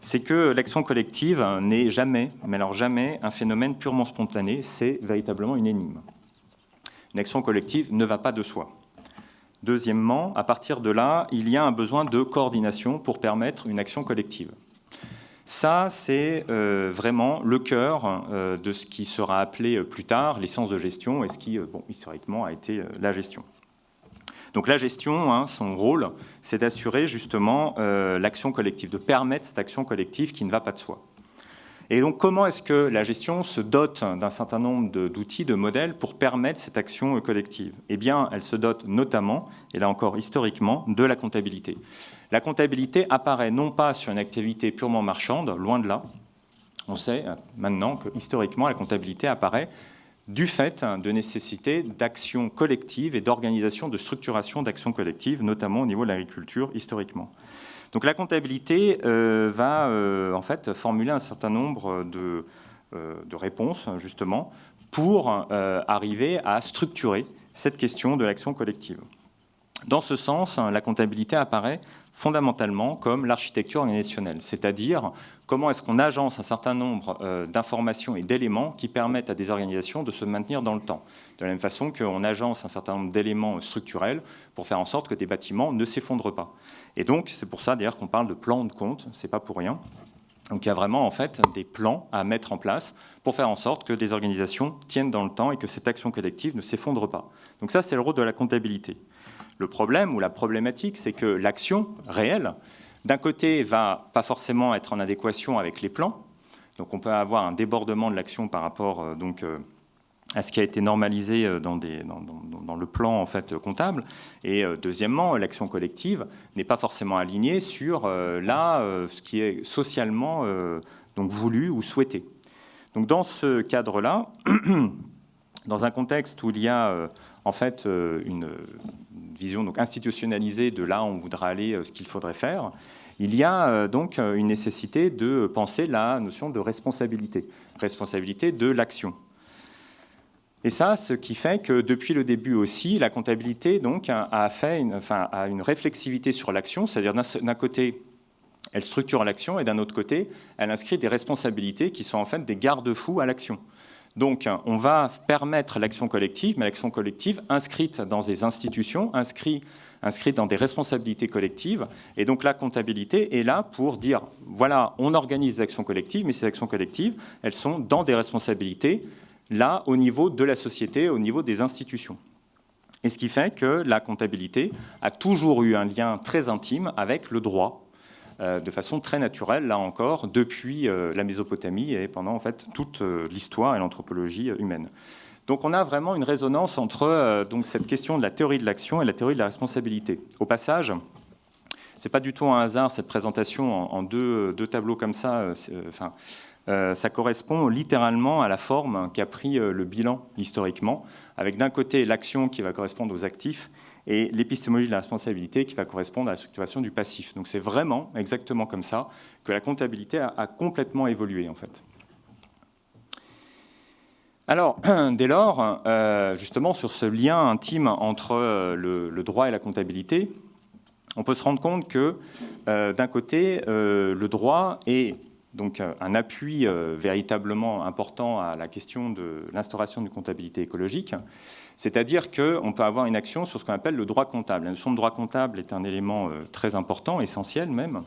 c'est que l'action collective n'est jamais, mais alors jamais, un phénomène purement spontané, c'est véritablement une énigme. Une action collective ne va pas de soi. Deuxièmement, à partir de là, il y a un besoin de coordination pour permettre une action collective. Ça, c'est vraiment le cœur de ce qui sera appelé plus tard les sciences de gestion et ce qui, historiquement, a été la gestion. Donc la gestion, son rôle, c'est d'assurer justement l'action collective, de permettre cette action collective qui ne va pas de soi. Et donc comment est-ce que la gestion se dote d'un certain nombre d'outils, de modèles pour permettre cette action collective ? Eh bien, elle se dote notamment, et là encore historiquement, de la comptabilité. La comptabilité apparaît non pas sur une activité purement marchande, loin de là. On sait maintenant que historiquement, la comptabilité apparaît du fait de nécessité d'actions collectives et d'organisation, de structuration d'actions collectives, notamment au niveau de l'agriculture, historiquement. Donc la comptabilité va en fait formuler un certain nombre de réponses, justement, pour arriver à structurer cette question de l'action collective. Dans ce sens, la comptabilité apparaît fondamentalement comme l'architecture organisationnelle, c'est-à-dire comment est-ce qu'on agence un certain nombre d'informations et d'éléments qui permettent à des organisations de se maintenir dans le temps. De la même façon qu'on agence un certain nombre d'éléments structurels pour faire en sorte que des bâtiments ne s'effondrent pas. Et donc, c'est pour ça d'ailleurs qu'on parle de plan de compte, c'est pas pour rien. Donc il y a vraiment en fait des plans à mettre en place pour faire en sorte que des organisations tiennent dans le temps et que cette action collective ne s'effondre pas. Donc ça, c'est le rôle de la comptabilité. Le problème ou la problématique, c'est que l'action réelle, d'un côté, va pas forcément être en adéquation avec les plans. Donc on peut avoir un débordement de l'action par rapport à ce qui a été normalisé dans le plan en fait, comptable. Et deuxièmement, l'action collective n'est pas forcément alignée sur ce qui est socialement donc voulu ou souhaité. Donc dans ce cadre-là, dans un contexte où il y a en fait une vision donc institutionnalisée de là où on voudra aller, ce qu'il faudrait faire, il y a donc une nécessité de penser la notion de responsabilité de l'action. Et ça, ce qui fait que depuis le début aussi, la comptabilité donc, a une réflexivité sur l'action, c'est-à-dire d'un côté, elle structure l'action et d'un autre côté, elle inscrit des responsabilités qui sont en fait des garde-fous à l'action. Donc, on va permettre l'action collective, mais l'action collective inscrite dans des institutions, inscrite dans des responsabilités collectives. Et donc, la comptabilité est là pour dire, voilà, on organise des actions collectives, mais ces actions collectives, elles sont dans des responsabilités, là, au niveau de la société, au niveau des institutions. Et ce qui fait que la comptabilité a toujours eu un lien très intime avec le droit, de façon très naturelle, là encore, depuis la Mésopotamie et pendant en fait, toute l'histoire et l'anthropologie humaine. Donc on a vraiment une résonance entre donc, cette question de la théorie de l'action et la théorie de la responsabilité. Au passage, ce n'est pas du tout un hasard, cette présentation en deux tableaux comme ça. Ça correspond littéralement à la forme qu'a pris le bilan historiquement, avec d'un côté l'action qui va correspondre aux actifs et l'épistémologie de la responsabilité qui va correspondre à la structuration du passif. Donc c'est vraiment exactement comme ça que la comptabilité a complètement évolué en fait. Alors, dès lors, justement sur ce lien intime entre le droit et la comptabilité, on peut se rendre compte que d'un côté, le droit est donc un appui véritablement important à la question de l'instauration d'une comptabilité écologique, c'est-à-dire qu'on peut avoir une action sur ce qu'on appelle le droit comptable. La notion de droit comptable est un élément très important, essentiel même.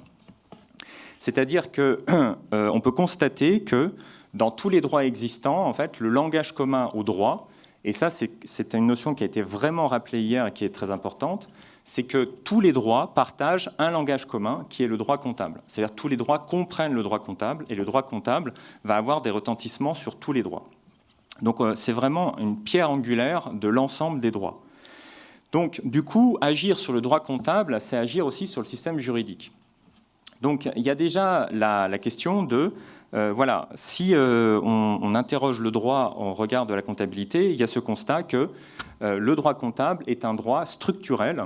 C'est-à-dire qu'on peut constater que dans tous les droits existants, en fait, le langage commun au droit, et ça c'est une notion qui a été vraiment rappelée hier et qui est très importante, c'est que tous les droits partagent un langage commun qui est le droit comptable. C'est-à-dire que tous les droits comprennent le droit comptable et le droit comptable va avoir des retentissements sur tous les droits. Donc c'est vraiment une pierre angulaire de l'ensemble des droits. Donc du coup, agir sur le droit comptable, c'est agir aussi sur le système juridique. Donc il y a déjà la question de, voilà, si on interroge le droit au regard de la comptabilité, il y a ce constat que le droit comptable est un droit structurel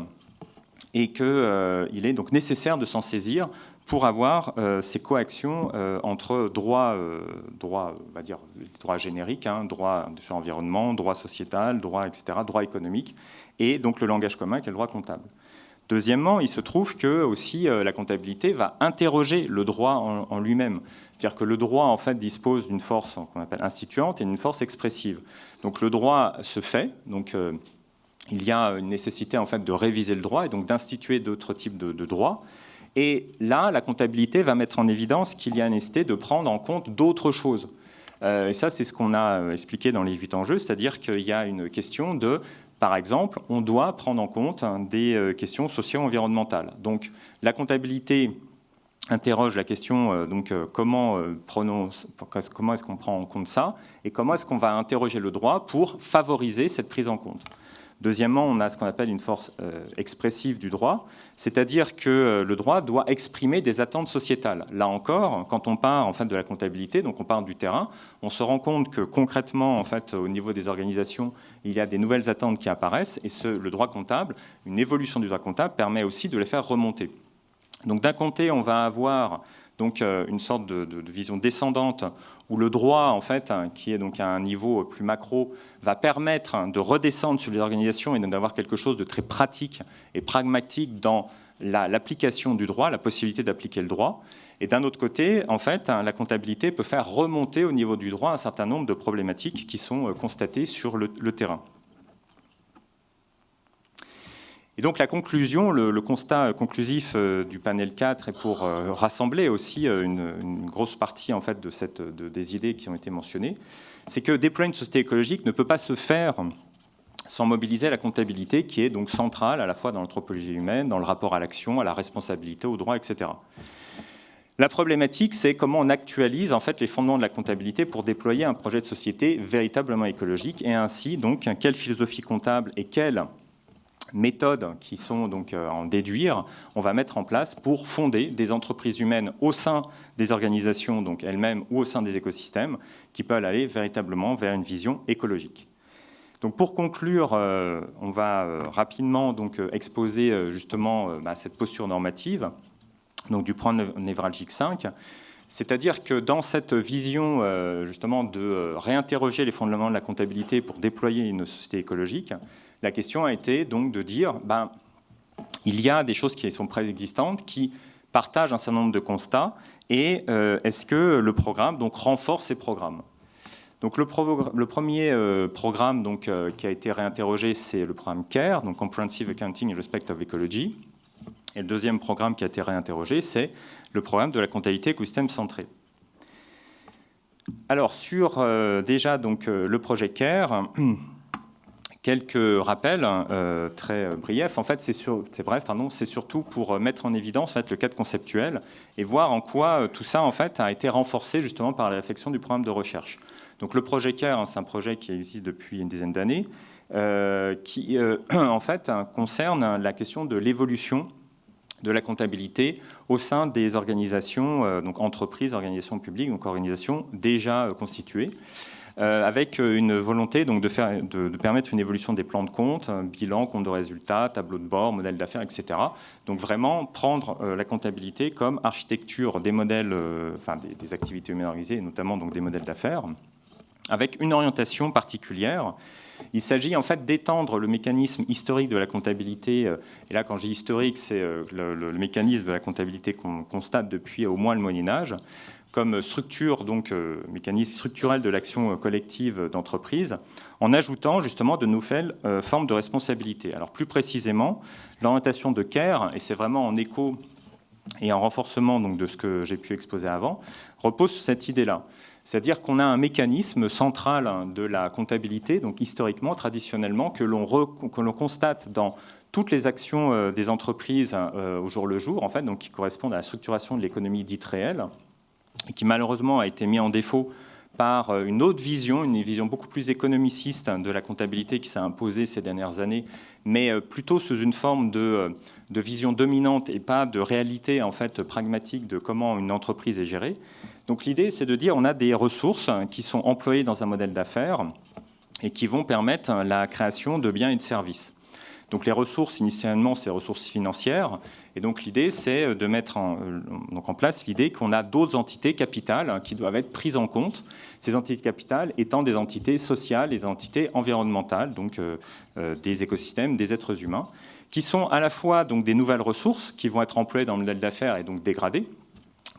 et qu'il est donc nécessaire de s'en saisir pour avoir ces coactions entre droit, on va dire, droit générique, droit sur l'environnement, droit sociétal, droit, etc., droit économique, et donc le langage commun qui est le droit comptable. Deuxièmement, il se trouve que aussi la comptabilité va interroger le droit en lui-même. C'est-à-dire que le droit en fait dispose d'une force qu'on appelle instituante et d'une force expressive. Donc le droit se fait, donc il y a une nécessité en fait de réviser le droit et donc d'instituer d'autres types de droits. Et là, la comptabilité va mettre en évidence qu'il y a une nécessité de prendre en compte d'autres choses. Et ça, c'est ce qu'on a expliqué dans les 8 enjeux, c'est-à-dire qu'il y a une question de, par exemple, on doit prendre en compte des questions socio-environnementales. Donc, la comptabilité interroge la question comment est-ce qu'on prend en compte ça et comment est-ce qu'on va interroger le droit pour favoriser cette prise en compte. Deuxièmement, on a ce qu'on appelle une force expressive du droit, c'est-à-dire que le droit doit exprimer des attentes sociétales. Là encore, quand on part en fait, de la comptabilité, donc on part du terrain, on se rend compte que concrètement, en fait, au niveau des organisations, il y a des nouvelles attentes qui apparaissent et le droit comptable, une évolution du droit comptable permet aussi de les faire remonter. Donc d'un côté, on va avoir donc, une sorte de vision descendante où le droit, en fait, qui est donc à un niveau plus macro, va permettre de redescendre sur les organisations et d'avoir quelque chose de très pratique et pragmatique dans l'application du droit, la possibilité d'appliquer le droit. Et d'un autre côté, en fait, la comptabilité peut faire remonter au niveau du droit un certain nombre de problématiques qui sont constatées sur le terrain. Et donc la conclusion, le constat conclusif du panel 4 est pour rassembler aussi une grosse partie en fait, des idées qui ont été mentionnées, c'est que déployer une société écologique ne peut pas se faire sans mobiliser la comptabilité qui est donc centrale à la fois dans l'anthropologie humaine, dans le rapport à l'action, à la responsabilité, au droit, etc. La problématique, c'est comment on actualise en fait, les fondements de la comptabilité pour déployer un projet de société véritablement écologique et ainsi, donc, quelle philosophie comptable et quelle méthodes qui sont donc à en déduire, on va mettre en place pour fonder des entreprises humaines au sein des organisations donc elles-mêmes ou au sein des écosystèmes qui peuvent aller véritablement vers une vision écologique. Donc pour conclure, on va rapidement donc exposer justement cette posture normative donc du point névralgique 5. C'est-à-dire que dans cette vision justement de réinterroger les fondements de la comptabilité pour déployer une société écologique, la question a été donc de dire il y a des choses qui sont préexistantes, qui partagent un certain nombre de constats, et est-ce que le programme donc renforce ces programmes? Donc le premier programme donc, qui a été réinterrogé, c'est le programme CARE, donc Comprehensive Accounting in Respect of Ecology. Et le deuxième programme qui a été réinterrogé, c'est le programme de la comptabilité écosystème centré. Alors, sur déjà donc, le projet CARE, quelques rappels très briefs. En fait, c'est surtout pour mettre en évidence en fait, le cadre conceptuel et voir en quoi tout ça en fait, a été renforcé justement par la réflexion du programme de recherche. Donc, le projet CARE, c'est un projet qui existe depuis une dizaine d'années, qui en fait concerne la question de l'évolution de la comptabilité au sein des organisations, donc entreprises, organisations publiques, donc organisations déjà constituées, avec une volonté donc, de permettre une évolution des plans de compte, bilan, compte de résultats, tableau de bord, modèle d'affaires, etc. Donc vraiment prendre la comptabilité comme architecture des modèles, des activités humaines organisées, et notamment donc, des modèles d'affaires, avec une orientation particulière. Il s'agit en fait d'étendre le mécanisme historique de la comptabilité. Et là, quand je dis historique, c'est le mécanisme de la comptabilité qu'on constate depuis au moins le Moyen-Âge, comme structure, donc mécanisme structurel de l'action collective d'entreprise, en ajoutant justement de nouvelles formes de responsabilité. Alors plus précisément, l'orientation de CARE, et c'est vraiment en écho et en renforcement donc, de ce que j'ai pu exposer avant, repose sur cette idée-là. C'est-à-dire qu'on a un mécanisme central de la comptabilité, donc historiquement, traditionnellement, que l'on constate dans toutes les actions des entreprises au jour le jour, en fait, donc qui correspondent à la structuration de l'économie dite réelle, et qui malheureusement a été mis en défaut par une autre vision, une vision beaucoup plus économiciste de la comptabilité qui s'est imposée ces dernières années, mais plutôt sous une forme de vision dominante et pas de réalité en fait pragmatique de comment une entreprise est gérée. Donc l'idée, c'est de dire on a des ressources qui sont employées dans un modèle d'affaires et qui vont permettre la création de biens et de services. Donc les ressources, initialement, c'est les ressources financières. Et donc l'idée, c'est de mettre en place l'idée qu'on a d'autres entités capitales qui doivent être prises en compte. Ces entités capitales étant des entités sociales, des entités environnementales, donc des écosystèmes, des êtres humains, qui sont à la fois donc, des nouvelles ressources qui vont être employées dans le modèle d'affaires et donc dégradées,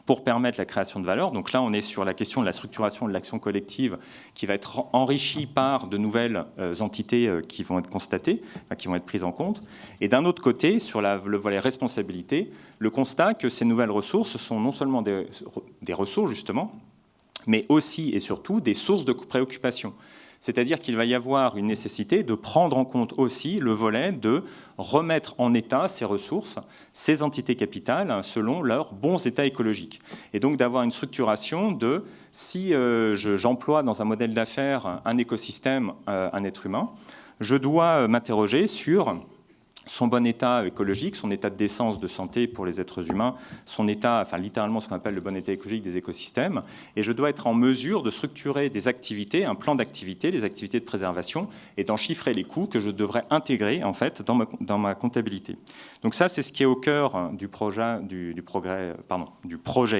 pour permettre la création de valeur. Donc là, on est sur la question de la structuration de l'action collective qui va être enrichie par de nouvelles entités qui vont être constatées, qui vont être prises en compte. Et d'un autre côté, sur le volet responsabilité, le constat que ces nouvelles ressources sont non seulement des ressources, justement, mais aussi et surtout des sources de préoccupation. C'est-à-dire qu'il va y avoir une nécessité de prendre en compte aussi le volet de remettre en état ces ressources, ces entités capitales, selon leurs bons états écologiques. Et donc d'avoir une structuration de si j'emploie dans un modèle d'affaires un écosystème, un être humain, je dois m'interroger sur son bon état écologique, son état de décence, de santé pour les êtres humains, son état, littéralement ce qu'on appelle le bon état écologique des écosystèmes, et je dois être en mesure de structurer des activités, un plan d'activité, les activités de préservation, et d'en chiffrer les coûts que je devrais intégrer en fait dans ma comptabilité. Donc ça, c'est ce qui est au cœur du projet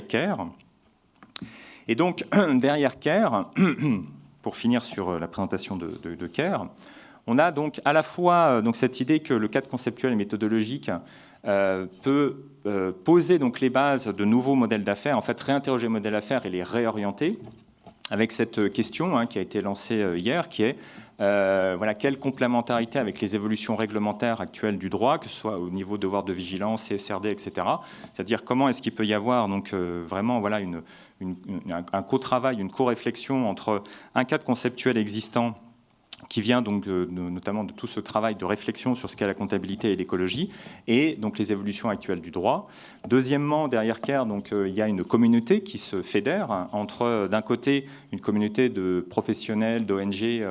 CARE. Et donc derrière CARE, pour finir sur la présentation de CARE, on a donc à la fois cette idée que le cadre conceptuel et méthodologique peut poser donc les bases de nouveaux modèles d'affaires, en fait réinterroger les modèles d'affaires et les réorienter, avec cette question qui a été lancée hier, qui est quelle complémentarité avec les évolutions réglementaires actuelles du droit, que ce soit au niveau devoir de vigilance, CSRD, etc. C'est-à-dire comment est-ce qu'il peut y avoir donc, vraiment un co-travail, une co-réflexion entre un cadre conceptuel existant qui vient donc notamment de tout ce travail de réflexion sur ce qu'est la comptabilité et l'écologie, et donc les évolutions actuelles du droit. Deuxièmement, derrière CARE, il y a une communauté qui se fédère entre, d'un côté, une communauté de professionnels, d'ONG,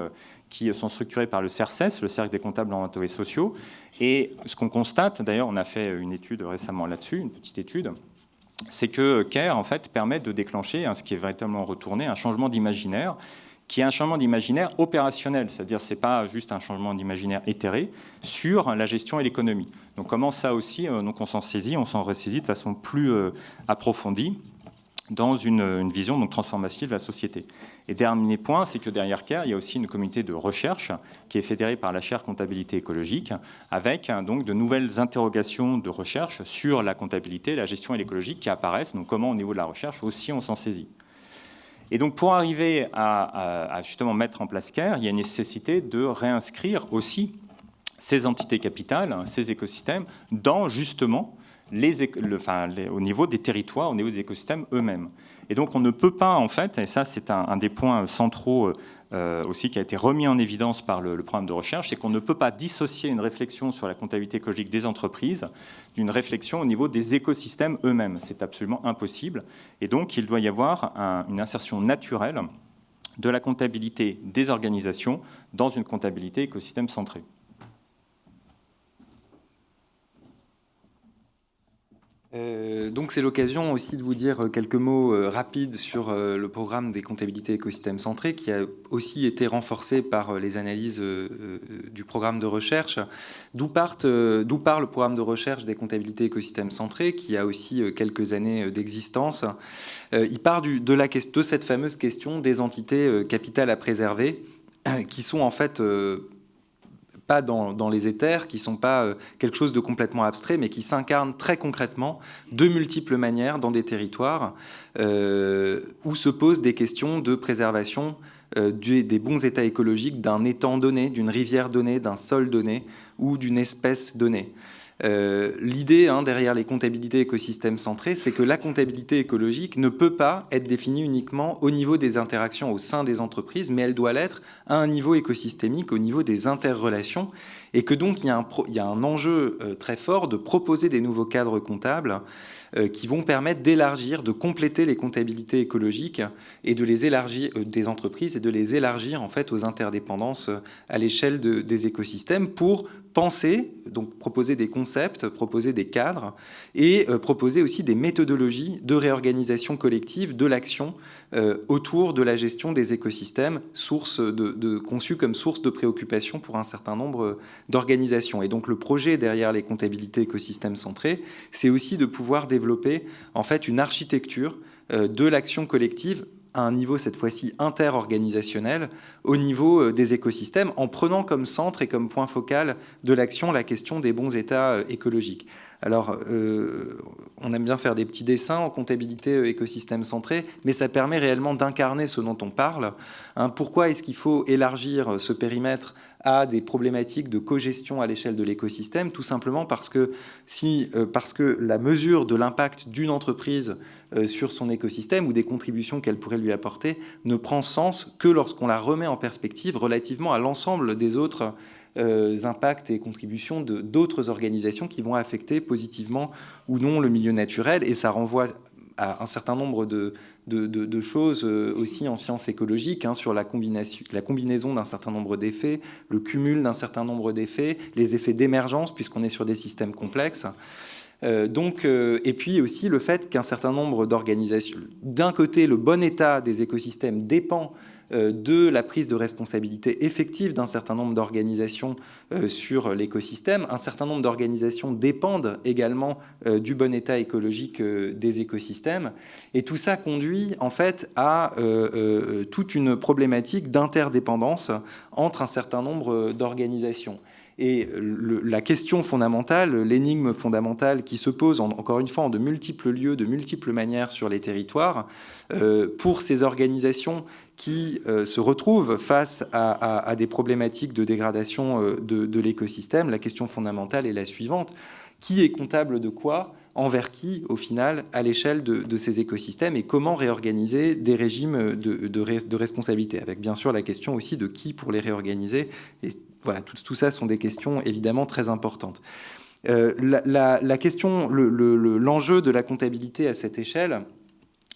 qui sont structurés par le CERCES, le Cercle des comptables environnementaux et sociaux. Et ce qu'on constate, d'ailleurs, on a fait une étude récemment là-dessus, une petite étude, c'est que CARE, en fait, permet de déclencher, ce qui est véritablement retourné, un changement d'imaginaire, qui est un changement d'imaginaire opérationnel, c'est-à-dire que ce n'est pas juste un changement d'imaginaire éthéré sur la gestion et l'économie. Donc comment ça aussi, donc on s'en saisit, on s'en ressaisit de façon plus approfondie dans une vision donc transformative de la société. Et dernier point, c'est que derrière CARE, il y a aussi une communauté de recherche qui est fédérée par la chaire comptabilité écologique, avec donc de nouvelles interrogations de recherche sur la comptabilité, la gestion et l'écologie qui apparaissent. Donc comment au niveau de la recherche aussi on s'en saisit. Et donc pour arriver à justement mettre en place CARE, il y a une nécessité de réinscrire aussi ces entités capitales, ces écosystèmes, dans justement au niveau des territoires, au niveau des écosystèmes eux-mêmes. Et donc on ne peut pas, en fait, et ça c'est un des points centraux aussi qui a été remis en évidence par le programme de recherche, c'est qu'on ne peut pas dissocier une réflexion sur la comptabilité écologique des entreprises d'une réflexion au niveau des écosystèmes eux-mêmes. C'est absolument impossible. Et donc il doit y avoir une insertion naturelle de la comptabilité des organisations dans une comptabilité écosystème centrée.
Donc c'est l'occasion aussi de vous dire quelques mots rapides sur le programme des comptabilités écosystèmes centrés qui a aussi été renforcé par les analyses du programme de recherche. D'où part le programme de recherche des comptabilités écosystèmes centrés qui a aussi quelques années d'existence. Il part de cette fameuse question des entités capitales à préserver qui sont en fait pas dans les éthers, qui ne sont pas quelque chose de complètement abstrait, mais qui s'incarnent très concrètement de multiples manières dans des territoires où se posent des questions de préservation des bons états écologiques d'un étang donné, d'une rivière donnée, d'un sol donné ou d'une espèce donnée. L'idée derrière les comptabilités écosystèmes centrées, c'est que la comptabilité écologique ne peut pas être définie uniquement au niveau des interactions au sein des entreprises, mais elle doit l'être à un niveau écosystémique, au niveau des interrelations, et que donc il y a un enjeu très fort de proposer des nouveaux cadres comptables qui vont permettre d'élargir, de compléter les comptabilités écologiques et de les élargir des entreprises et de les élargir en fait aux interdépendances à l'échelle des écosystèmes pour penser, donc proposer des concepts, proposer des cadres et proposer aussi des méthodologies de réorganisation collective de l'action autour de la gestion des écosystèmes, conçus comme source de préoccupation pour un certain nombre d'organisations. Et donc le projet derrière les comptabilités écosystèmes centrés, c'est aussi de pouvoir développer en fait une architecture de l'action collective à un niveau cette fois-ci interorganisationnel au niveau des écosystèmes en prenant comme centre et comme point focal de l'action la question des bons états écologiques. Alors, on aime bien faire des petits dessins en comptabilité écosystème centré, mais ça permet réellement d'incarner ce dont on parle. Pourquoi est-ce qu'il faut élargir ce périmètre à des problématiques de cogestion à l'échelle de l'écosystème? Tout simplement parce que la mesure de l'impact d'une entreprise sur son écosystème ou des contributions qu'elle pourrait lui apporter ne prend sens que lorsqu'on la remet en perspective relativement à l'ensemble des autres impacts et contributions d'autres organisations qui vont affecter positivement ou non le milieu naturel. Et ça renvoie à un certain nombre de choses aussi en sciences écologiques, sur la combinaison d'un certain nombre d'effets, le cumul d'un certain nombre d'effets, les effets d'émergence puisqu'on est sur des systèmes complexes. Et puis aussi le fait qu'un certain nombre d'organisations, d'un côté, le bon état des écosystèmes dépend de la prise de responsabilité effective d'un certain nombre d'organisations sur l'écosystème. Un certain nombre d'organisations dépendent également du bon état écologique des écosystèmes. Et tout ça conduit en fait à toute une problématique d'interdépendance entre un certain nombre d'organisations. Et la question fondamentale, l'énigme fondamentale qui se pose, encore une fois, en de multiples lieux, de multiples manières sur les territoires, pour ces organisations qui se retrouvent face à des problématiques de dégradation de l'écosystème, la question fondamentale est la suivante. Qui est comptable de quoi, envers qui, au final, à l'échelle de ces écosystèmes, et comment réorganiser des régimes de responsabilité, avec bien sûr la question aussi de qui pour les réorganiser. Et voilà, tout ça sont des questions évidemment très importantes. La question, l'enjeu de la comptabilité à cette échelle,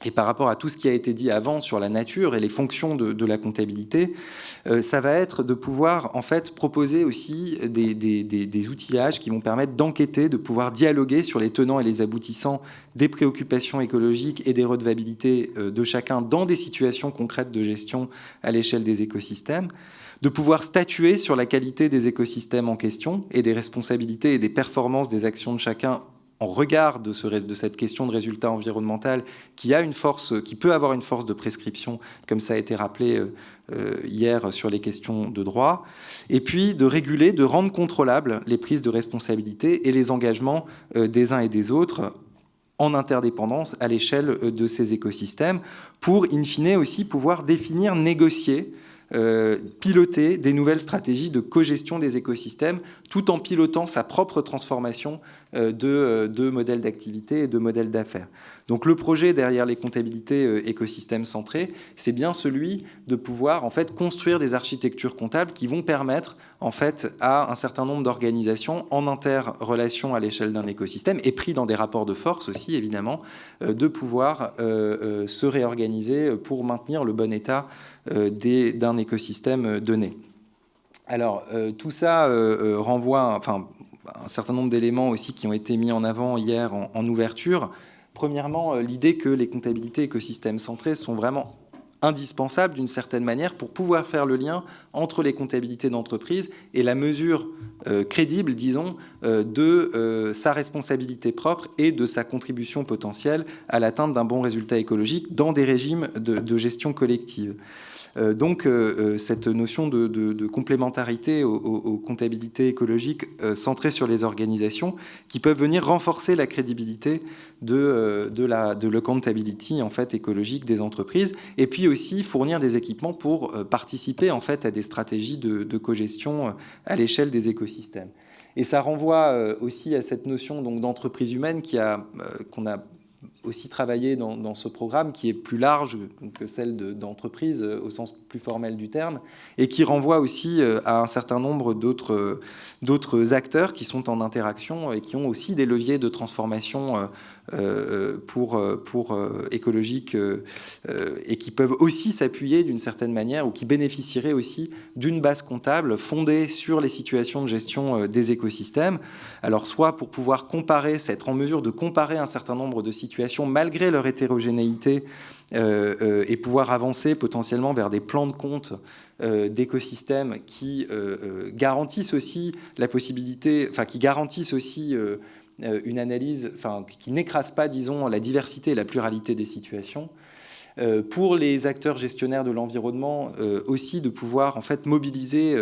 et par rapport à tout ce qui a été dit avant sur la nature et les fonctions de la comptabilité, ça va être de pouvoir en fait proposer aussi des outillages qui vont permettre d'enquêter, de pouvoir dialoguer sur les tenants et les aboutissants des préoccupations écologiques et des redevabilités de chacun dans des situations concrètes de gestion à l'échelle des écosystèmes, de pouvoir statuer sur la qualité des écosystèmes en question et des responsabilités et des performances des actions de chacun en regard de cette question de résultat environnemental qui peut avoir une force de prescription, comme ça a été rappelé hier sur les questions de droit, et puis de réguler, de rendre contrôlables les prises de responsabilité et les engagements des uns et des autres en interdépendance à l'échelle de ces écosystèmes, pour, in fine, aussi pouvoir définir, négocier, piloter des nouvelles stratégies de cogestion des écosystèmes, tout en pilotant sa propre transformation de modèles d'activité et de modèles d'affaires. Donc le projet derrière les comptabilités écosystèmes centrés, c'est bien celui de pouvoir en fait construire des architectures comptables qui vont permettre en fait à un certain nombre d'organisations en interrelation à l'échelle d'un écosystème et pris dans des rapports de force aussi évidemment, de pouvoir se réorganiser pour maintenir le bon état d'un écosystème donné. Alors tout ça renvoie un certain nombre d'éléments aussi qui ont été mis en avant hier en ouverture. Premièrement, l'idée que les comptabilités écosystèmes centrés sont vraiment indispensables d'une certaine manière pour pouvoir faire le lien entre les comptabilités d'entreprise et la mesure crédible, disons, de sa responsabilité propre et de sa contribution potentielle à l'atteinte d'un bon résultat écologique dans des régimes de gestion collective. Donc, cette notion de complémentarité aux comptabilités écologiques centrées sur les organisations qui peuvent venir renforcer la crédibilité de l'accountability en fait, écologique des entreprises et puis aussi fournir des équipements pour participer en fait, à des stratégies de cogestion à l'échelle des écosystèmes. Et ça renvoie aussi à cette notion donc, d'entreprise humaine qu'on a aussi travaillé dans ce programme qui est plus large que celle d'entreprise au sens plus formel du terme et qui renvoie aussi à un certain nombre d'autres acteurs qui sont en interaction et qui ont aussi des leviers de transformation pour écologique et qui peuvent aussi s'appuyer d'une certaine manière ou qui bénéficieraient aussi d'une base comptable fondée sur les situations de gestion des écosystèmes. Alors soit pour pouvoir être en mesure de comparer un certain nombre de situations malgré leur hétérogénéité et pouvoir avancer potentiellement vers des plans de compte d'écosystèmes qui garantissent aussi la possibilité, qui garantissent aussi une analyse, qui n'écrase pas, disons, la diversité et la pluralité des situations. Pour les acteurs gestionnaires de l'environnement, aussi de pouvoir en fait mobiliser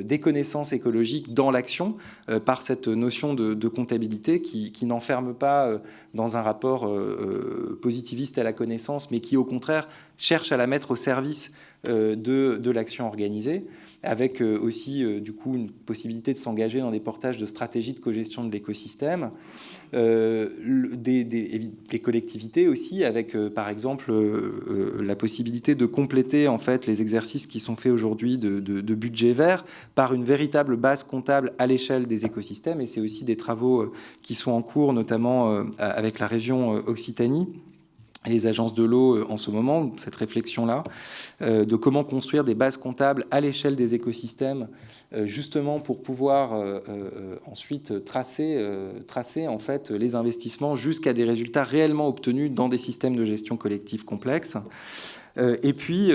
des connaissances écologiques dans l'action par cette notion de comptabilité qui n'enferme pas dans un rapport positiviste à la connaissance, mais qui au contraire cherche à la mettre au service de l'action organisée, avec aussi du coup une possibilité de s'engager dans des portages de stratégies de cogestion de l'écosystème, les collectivités aussi, avec par exemple la possibilité de compléter en fait les exercices qui sont faits aujourd'hui de budget vert par une véritable base comptable à l'échelle des écosystèmes, et c'est aussi des travaux qui sont en cours, notamment avec la région Occitanie, les agences de l'eau en ce moment, cette réflexion-là, de comment construire des bases comptables à l'échelle des écosystèmes, justement pour pouvoir ensuite tracer en fait les investissements jusqu'à des résultats réellement obtenus dans des systèmes de gestion collective complexes. Et puis,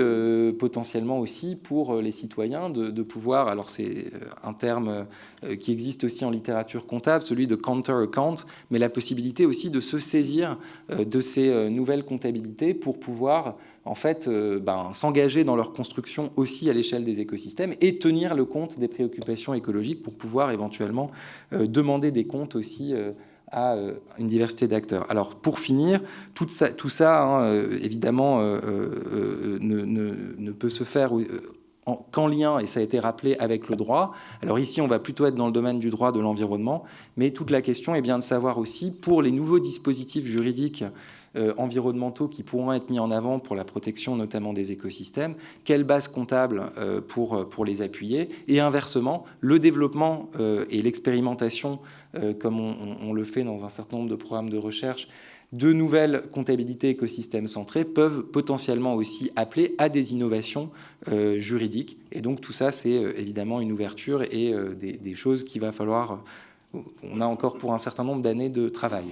potentiellement aussi pour les citoyens de pouvoir, alors c'est un terme qui existe aussi en littérature comptable, celui de counter-account, mais la possibilité aussi de se saisir de ces nouvelles comptabilités pour pouvoir en fait s'engager dans leur construction aussi à l'échelle des écosystèmes et tenir le compte des préoccupations écologiques pour pouvoir éventuellement demander des comptes aussi à une diversité d'acteurs. Alors, pour finir, tout ça évidemment, ne peut se faire qu'en lien, et ça a été rappelé, avec le droit. Alors ici, on va plutôt être dans le domaine du droit de l'environnement, mais toute la question est bien de savoir aussi, pour les nouveaux dispositifs juridiques environnementaux qui pourront être mis en avant pour la protection notamment des écosystèmes, quelle base comptable pour les appuyer, et inversement, le développement et l'expérimentation, comme on le fait dans un certain nombre de programmes de recherche, de nouvelles comptabilités écosystèmes centrées peuvent potentiellement aussi appeler à des innovations juridiques. Et donc tout ça, c'est évidemment une ouverture et des choses qu'il va falloir... On a encore pour un certain nombre d'années de travail.